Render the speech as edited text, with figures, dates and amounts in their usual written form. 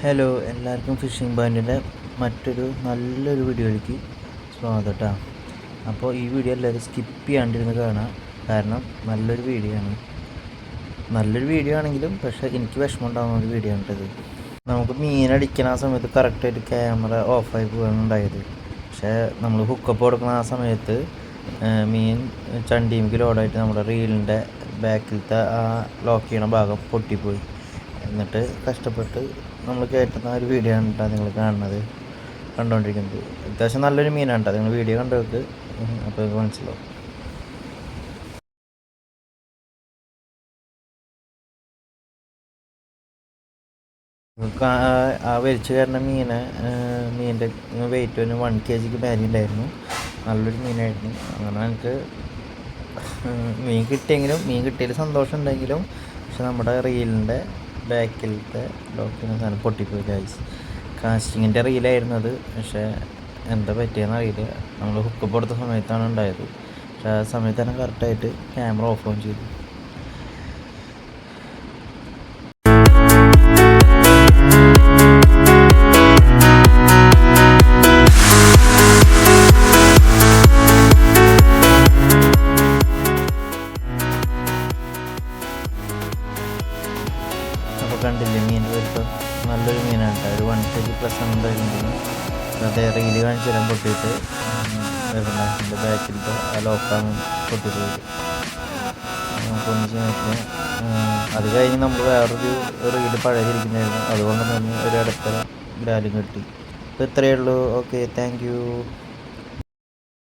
Hello, എല്ലാവർക്കും phishing പോയിൻറ്റിൻ്റെ മറ്റൊരു നല്ലൊരു വീഡിയോയിലേക്ക് സ്വാഗതം കേട്ടോ. അപ്പോൾ ഈ വീഡിയോ എല്ലാവരും സ്കിപ്പ് ചെയ്യാണ്ടിരുന്ന് കാണാം, കാരണം നല്ലൊരു വീഡിയോ ആണെങ്കിലും പക്ഷേ എനിക്ക് വിഷമം ഉണ്ടാകുന്ന ഒരു വീഡിയോ ആണിട്ടത്. നമുക്ക് മീനടിക്കണ ആ സമയത്ത് കറക്റ്റായിട്ട് ക്യാമറ ഓഫായി പോകാനുണ്ടായത്. പക്ഷേ നമ്മൾ ഹുക്കപ്പ് കൊടുക്കുന്ന ആ സമയത്ത് മീൻ ചണ്ടിക്ക് ലോഡായിട്ട് നമ്മുടെ റീലിൻ്റെ ബാക്കിലത്തെ ആ ലോക്ക് ചെയ്യണ ഭാഗം പൊട്ടിപ്പോയി. എന്നിട്ട് കഷ്ടപ്പെട്ട് നമ്മൾ കയറ്റുന്ന ഒരു വീഡിയോ ആണ് കേട്ടോ നിങ്ങൾ കണ്ടുകൊണ്ടിരിക്കുന്നത്. അത്യാവശ്യം നല്ലൊരു മീനാണ് കേട്ടോ. നിങ്ങൾ വീഡിയോ കണ്ടവർക്ക് അപ്പോൾ മനസ്സിലാവും. ആ വലിച്ചു കയറുന്ന മീനിൻ്റെ വെയിറ്റ് ഒരു 1 kg മേലെ ഉണ്ടായിരുന്നു. നല്ലൊരു മീനായിരുന്നു. അങ്ങനെ എനിക്ക് മീൻ കിട്ടിയതിൽ സന്തോഷം ഉണ്ടെങ്കിലും പക്ഷെ നമ്മുടെ റീലിൻ്റെ ബാക്കിലത്തെ ലോക്ക് ചെയ്യുന്ന സാധനം പൊട്ടിപ്പോയി ഗൈസ്. കാസ്റ്റിങ്ങിൻ്റെ റീലായിരുന്നു അത്. പക്ഷേ എന്താ പറ്റിയെന്ന് അറിയില്ല. നമ്മൾ ഹുക്കപ്പ് കൊടുത്ത സമയത്താണ് ഉണ്ടായത്. പക്ഷേ ആ സമയത്ത് തന്നെ കറക്റ്റായിട്ട് ക്യാമറ ഓഫ് ഓൺ ചെയ്തു. അപ്പോൾ കണ്ടില്ലേ മീൻ വരുമ്പോൾ നല്ലൊരു മീനാണ് കേട്ടോ. ഒരു 1 kg പ്ലസ് ഉണ്ടായിരുന്നു. അതേ റീല് കാണിച്ചു തരാൻ പൊട്ടിയിട്ട് എൻ്റെ ബാക്കിലത്തെ ആ ലോക്കാണ് പൊട്ടിപ്പോയത്. നമുക്കൊന്നും ചെയ്യാൻ പറ്റില്ല. അത് കഴിഞ്ഞ് നമ്മൾ വേറൊരു റീല് പഴകിയിരിക്കുന്നായിരുന്നു. അതുകൊണ്ട് തന്നെ ഒരു ഇടത്തര ഗ്രാലും കിട്ടി. അപ്പോൾ ഇത്രയേ ഉള്ളൂ. Okay, thank you.